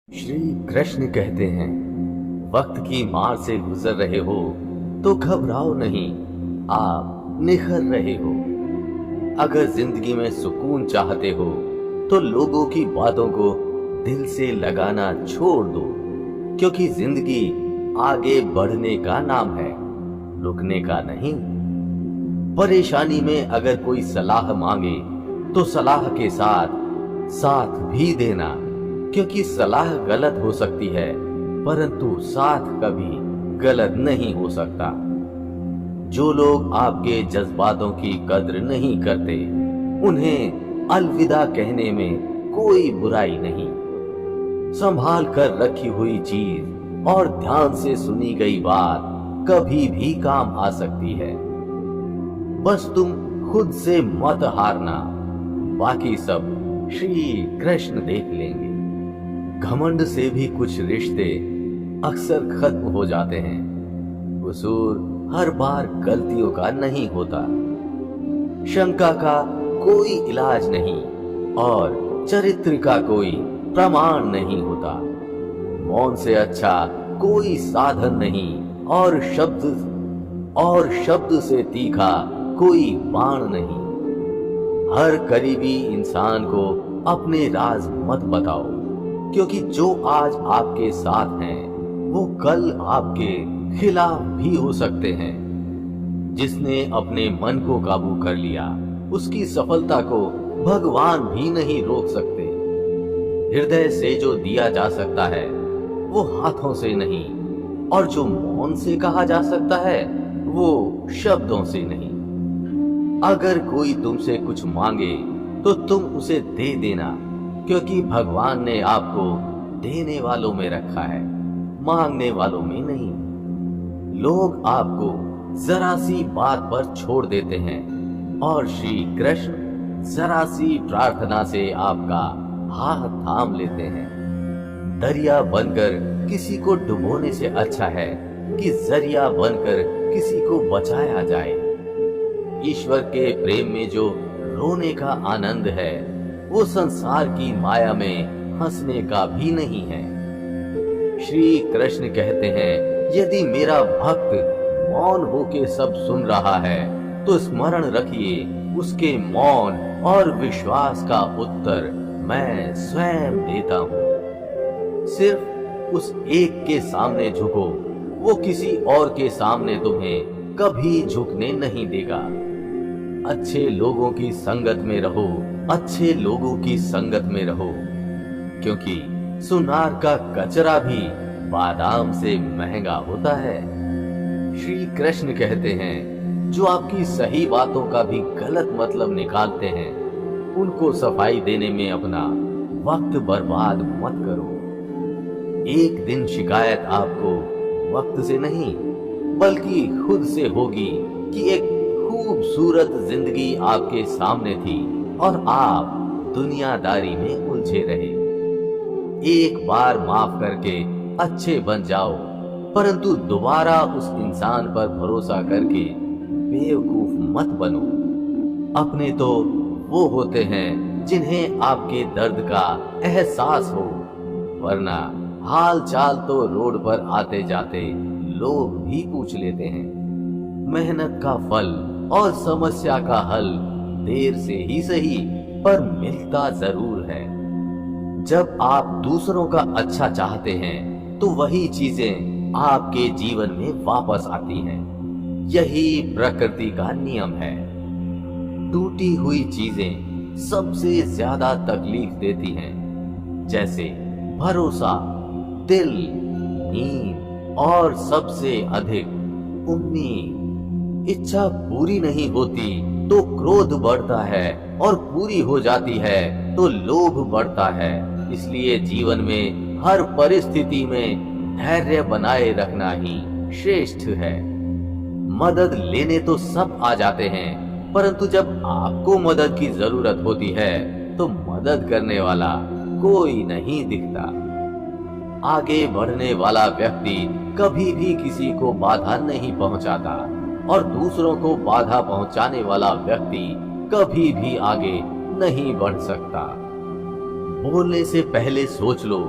श्री कृष्ण कहते हैं, वक्त की मार से गुजर रहे हो तो घबराओ नहीं, आप निखर रहे हो। अगर जिंदगी में सुकून चाहते हो तो लोगों की बातों को दिल से लगाना छोड़ दो, क्योंकि जिंदगी आगे बढ़ने का नाम है, रुकने का नहीं। परेशानी में अगर कोई सलाह मांगे तो सलाह के साथ साथ भी देना, क्योंकि सलाह गलत हो सकती है परंतु साथ कभी गलत नहीं हो सकता। जो लोग आपके जज्बातों की कद्र नहीं करते, उन्हें अलविदा कहने में कोई बुराई नहीं। संभाल कर रखी हुई चीज और ध्यान से सुनी गई बात कभी भी काम आ सकती है। बस तुम खुद से मत हारना, बाकी सब श्री कृष्ण देख लेंगे। घमंड से भी कुछ रिश्ते अक्सर खत्म हो जाते हैं। कसूर हर बार गलतियों का नहीं होता, शंका का कोई इलाज नहीं और चरित्र का कोई प्रमाण नहीं होता। मौन से अच्छा कोई साधन नहीं और शब्द से तीखा कोई बाण नहीं। हर करीबी इंसान को अपने राज मत बताओ, क्योंकि जो आज आपके साथ हैं वो कल आपके खिलाफ भी हो सकते हैं। जिसने अपने मन को काबू कर लिया, उसकी सफलता को भगवान भी नहीं रोक सकते। हृदय से जो दिया जा सकता है वो हाथों से नहीं, और जो मौन से कहा जा सकता है वो शब्दों से नहीं। अगर कोई तुमसे कुछ मांगे तो तुम उसे दे देना, क्योंकि भगवान ने आपको देने वालों में रखा है, मांगने वालों में नहीं। लोग आपको जरा सी बात पर छोड़ देते हैं और श्री कृष्ण जरा सी प्रार्थना से आपका हाथ थाम लेते हैं। दरिया बनकर किसी को डुबोने से अच्छा है कि जरिया बनकर किसी को बचाया जाए। ईश्वर के प्रेम में जो रोने का आनंद है वो संसार की माया में हंसने का भी नहीं है। श्री कृष्ण कहते हैं, यदि मेरा भक्त मौन होके सब सुन रहा है तो स्मरण रखिए, उसके मौन और विश्वास का उत्तर मैं स्वयं देता हूँ। सिर्फ उस एक के सामने झुको, वो किसी और के सामने तुम्हें कभी झुकने नहीं देगा। अच्छे लोगों की संगत में रहो, अच्छे लोगों की संगत में रहो, क्योंकि सुनार का कचरा भी बादाम से महंगा होता है। श्री कृष्ण कहते हैं, जो आपकी सही बातों का भी गलत मतलब निकालते हैं, उनको सफाई देने में अपना वक्त बर्बाद मत करो। एक दिन शिकायत आपको वक्त से नहीं बल्कि खुद से होगी कि एक खूबसूरत जिंदगी आपके सामने थी और आप दुनियादारी में उलझे रहे। एक बार माफ करके अच्छे बन जाओ, परंतु दोबारा उस इंसान पर भरोसा करके बेवकूफ मत बनो। अपने तो वो होते हैं जिन्हें आपके दर्द का एहसास हो, वरना हाल चाल तो रोड पर आते जाते लोग भी पूछ लेते हैं। मेहनत का फल और समस्या का हल देर से ही सही पर मिलता जरूर है। जब आप दूसरों का अच्छा चाहते हैं तो वही चीजें आपके जीवन में वापस आती हैं। यही प्रकृति का नियम है। टूटी हुई चीजें सबसे ज्यादा तकलीफ देती हैं, जैसे भरोसा, दिल, नींद और सबसे अधिक उम्मीद। इच्छा पूरी नहीं होती तो क्रोध बढ़ता है और पूरी हो जाती है तो लोभ बढ़ता है। इसलिए जीवन में हर परिस्थिति में धैर्य बनाए रखना ही श्रेष्ठ है। मदद लेने तो सब आ जाते हैं, परंतु जब आपको मदद की जरूरत होती है तो मदद करने वाला कोई नहीं दिखता। आगे बढ़ने वाला व्यक्ति कभी भी किसी को बाधा नहीं पहुंचाता और दूसरों को बाधा पहुंचाने वाला व्यक्ति कभी भी आगे नहीं बढ़ सकता। बोलने से पहले सोच लो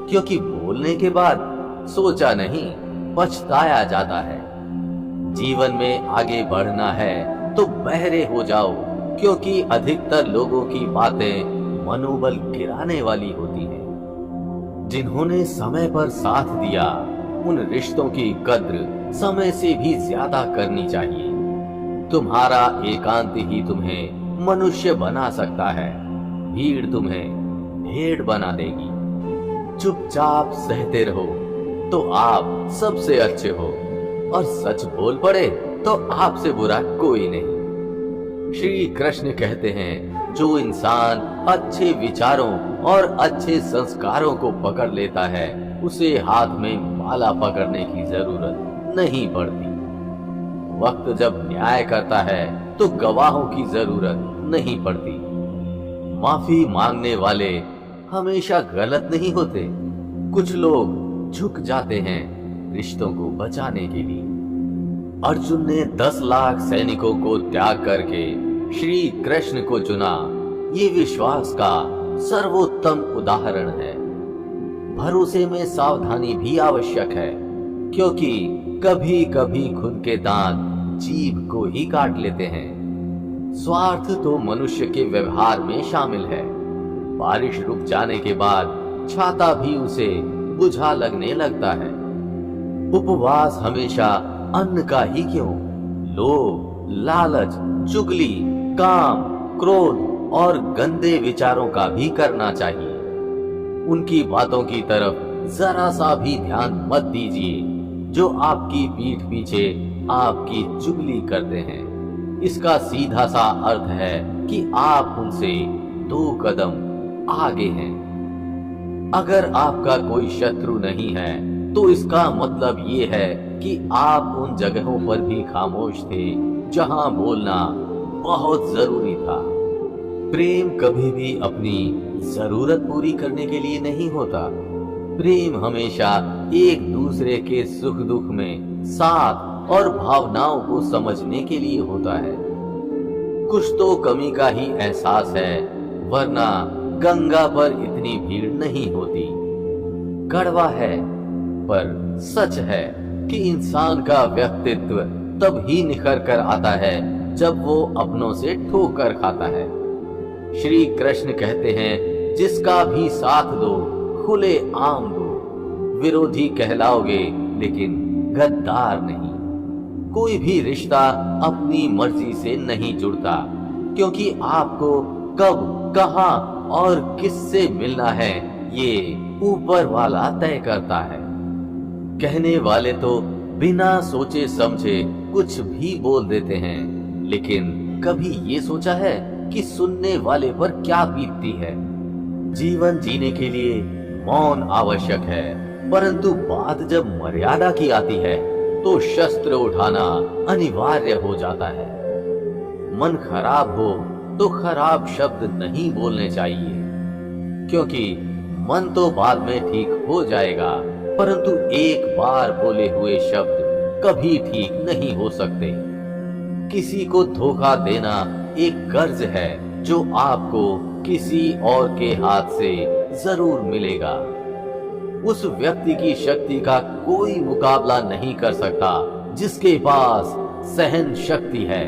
क्योंकि बोलने के बाद सोचा नहीं पछताया जाता है। जीवन में आगे बढ़ना है तो बहरे हो जाओ, क्योंकि अधिकतर लोगों की बातें मनोबल गिराने वाली होती हैं। जिन्होंने समय पर साथ दिया, उन रिश्तों की कद्र समय से भी ज्यादा करनी चाहिए। तुम्हारा एकांत ही तुम्हें मनुष्य बना सकता है, भीड़ तुम्हें भेड़ बना देगी। चुपचाप सहते रहो तो आप सबसे अच्छे हो, और सच बोल पड़े तो आपसे बुरा कोई नहीं। श्री कृष्ण कहते हैं, जो इंसान अच्छे विचारों और अच्छे संस्कारों को पकड़ लेता है, उसे हाथ में माला पकड़ने की जरूरत नहीं पड़ती। वक्त जब न्याय करता है तो गवाहों की जरूरत नहीं पड़ती। माफी मांगने वाले हमेशा गलत नहीं होते। कुछ लोग झुक जाते हैं रिश्तों को बचाने के लिए। अर्जुन ने 10 लाख सैनिकों को त्याग करके श्री कृष्ण को चुना। ये विश्वास का सर्वोत्तम उदाहरण है। भरोसे में सावधानी भी आवश्यक है, क्योंकि कभी कभी खुद के दांत जीभ को ही काट लेते हैं। स्वार्थ तो मनुष्य के व्यवहार में शामिल है। बारिश रुक जाने के बाद छाता भी उसे बुझा लगने लगता है। उपवास हमेशा अन्न का ही क्यों, लोभ, लालच, चुगली, काम, क्रोध और गंदे विचारों का भी करना चाहिए। उनकी बातों की तरफ जरा सा भी ध्यान मत दीजिए, जो आपकी पीठ पीछे आपकी चुगली करते हैं। इसका सीधा सा अर्थ है कि आप उनसे 2 कदम आगे हैं। अगर आपका कोई शत्रु नहीं है तो इसका मतलब ये है कि आप उन जगहों पर भी खामोश थे जहां बोलना बहुत जरूरी था। प्रेम कभी भी अपनी जरूरत पूरी करने के लिए नहीं होता। प्रेम हमेशा एक दूसरे के सुख दुख में साथ और भावनाओं को समझने के लिए होता है। कुछ तो कमी का ही एहसास है, वरना गंगा पर इतनी भीड़ नहीं होती। कड़वा है पर सच है कि इंसान का व्यक्तित्व तब ही निखर कर आता है जब वो अपनों से ठोकर खाता है। श्री कृष्ण कहते हैं, जिसका भी साथ दो खुले आम दो। विरोधी कहलाओगे लेकिन गद्दार नहीं। कोई भी रिश्ता अपनी मर्जी से नहीं जुड़ता, क्योंकि आपको कब, कहां और किससे मिलना है ये ऊपर वाला तय करता है। कहने वाले तो बिना सोचे समझे कुछ भी बोल देते हैं, लेकिन कभी ये सोचा है कि सुनने वाले पर क्या बीतती है। जीवन जीने के लिए मौन आवश्यक है, परंतु बात जब मर्यादा की आती है तो शस्त्र उठाना अनिवार्य हो जाता है। मन खराब हो तो खराब शब्द नहीं बोलने चाहिए, क्योंकि मन तो बाद में ठीक हो जाएगा, परंतु एक बार बोले हुए शब्द कभी ठीक नहीं हो सकते। किसी को धोखा देना एक कर्ज है जो आपको किसी और के हाथ से जरूर मिलेगा। उस व्यक्ति की शक्ति का कोई मुकाबला नहीं कर सकता जिसके पास सहन शक्ति है।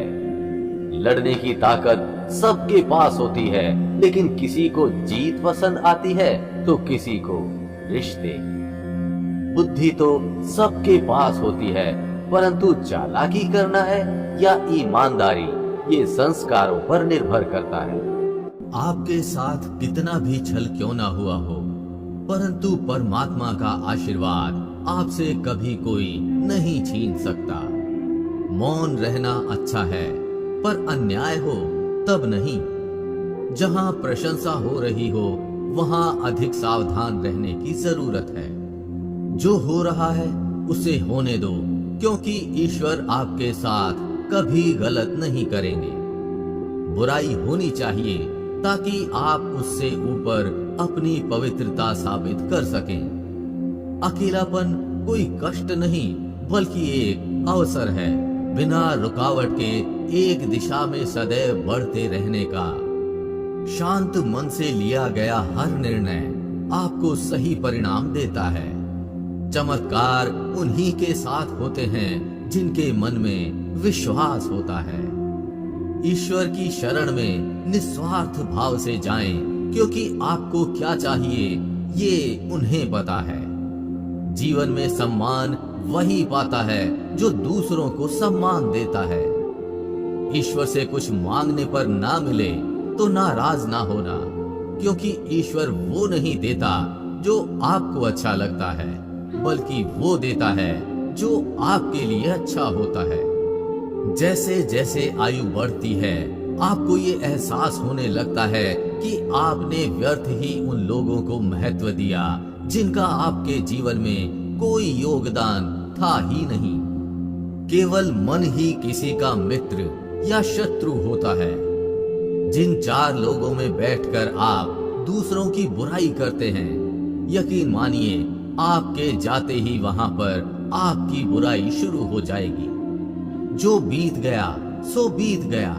लड़ने की ताकत सबके पास होती है, लेकिन किसी को जीत पसंद आती है तो किसी को रिश्ते। बुद्धि तो सबके पास होती है, परंतु चालाकी करना है या ईमानदारी, ये संस्कारों पर निर्भर करता है। आपके साथ कितना भी छल क्यों ना हुआ हो, परंतु परमात्मा का आशीर्वाद आपसे कभी कोई नहीं छीन सकता। मौन रहना अच्छा है, पर अन्याय हो तब नहीं। जहां प्रशंसा हो रही हो वहां अधिक सावधान रहने की जरूरत है। जो हो रहा है उसे होने दो, क्योंकि ईश्वर आपके साथ कभी गलत नहीं करेंगे। बुराई होनी चाहिए ताकि आप उससे ऊपर अपनी पवित्रता साबित कर सकें। अकेलापन कोई कष्ट नहीं, बल्कि एक अवसर है बिना रुकावट के एक दिशा में सदैव बढ़ते रहने का। शांत मन से लिया गया हर निर्णय आपको सही परिणाम देता है। चमत्कार उन्हीं के साथ होते हैं जिनके मन में विश्वास होता है। ईश्वर की शरण में निस्वार्थ भाव से जाएं, क्योंकि आपको क्या चाहिए ये उन्हें पता है। जीवन में सम्मान वही पाता है जो दूसरों को सम्मान देता है। ईश्वर से कुछ मांगने पर ना मिले तो नाराज ना होना, क्योंकि ईश्वर वो नहीं देता जो आपको अच्छा लगता है, बल्कि वो देता है जो आपके लिए अच्छा होता है। जैसे जैसे आयु बढ़ती है, आपको ये एहसास होने लगता है कि आपने व्यर्थ ही उन लोगों को महत्व दिया जिनका आपके जीवन में कोई योगदान था ही नहीं। केवल मन ही किसी का मित्र या शत्रु होता है। जिन 4 लोगों में बैठकर आप दूसरों की बुराई करते हैं, यकीन मानिए आपके जाते ही वहां पर आपकी बुराई शुरू हो जाएगी। जो बीत गया सो बीत गया।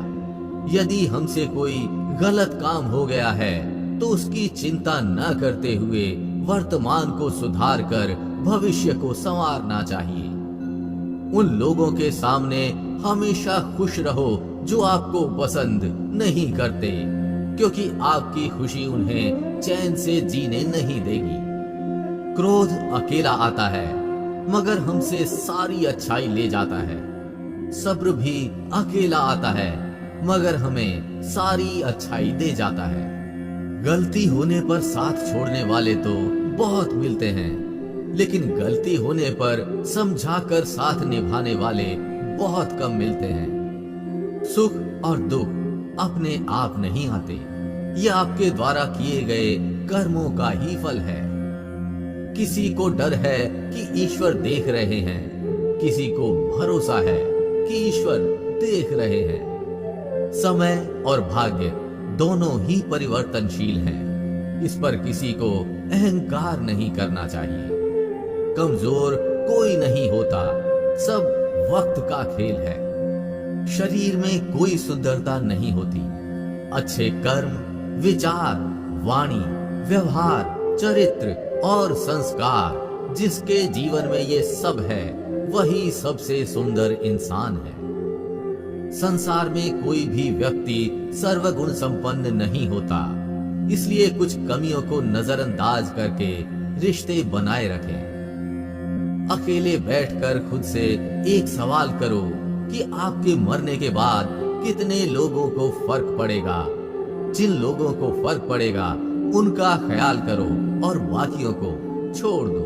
यदि हमसे कोई गलत काम हो गया है तो उसकी चिंता न करते हुए वर्तमान को सुधार कर भविष्य को संवारना चाहिए। उन लोगों के सामने हमेशा खुश रहो जो आपको पसंद नहीं करते, क्योंकि आपकी खुशी उन्हें चैन से जीने नहीं देगी। क्रोध अकेला आता है मगर हमसे सारी अच्छाई ले जाता है। सब्र भी अकेला आता है मगर हमें सारी अच्छाई दे जाता है। गलती होने पर साथ छोड़ने वाले तो बहुत मिलते हैं, लेकिन गलती होने पर समझाकर साथ निभाने वाले बहुत कम मिलते हैं। सुख और दुख अपने आप नहीं आते, ये आपके द्वारा किए गए कर्मों का ही फल है। किसी को डर है कि ईश्वर देख रहे हैं, किसी को भरोसा है कि ईश्वर देख रहे हैं। समय और भाग्य दोनों ही परिवर्तनशील हैं। इस पर किसी को अहंकार नहीं करना चाहिए। कमजोर कोई नहीं होता, सब वक्त का खेल है। शरीर में कोई सुंदरता नहीं होती। अच्छे कर्म, विचार, वाणी, व्यवहार, चरित्र और संस्कार जिसके जीवन में ये सब है, वही सबसे सुंदर इंसान है। संसार में कोई भी व्यक्ति सर्वगुण संपन्न नहीं होता, इसलिए कुछ कमियों को नजरअंदाज करके रिश्ते बनाए रखें। अकेले बैठकर खुद से एक सवाल करो कि आपके मरने के बाद कितने लोगों को फर्क पड़ेगा। जिन लोगों को फर्क पड़ेगा उनका ख्याल करो और बाकियों को छोड़ दो।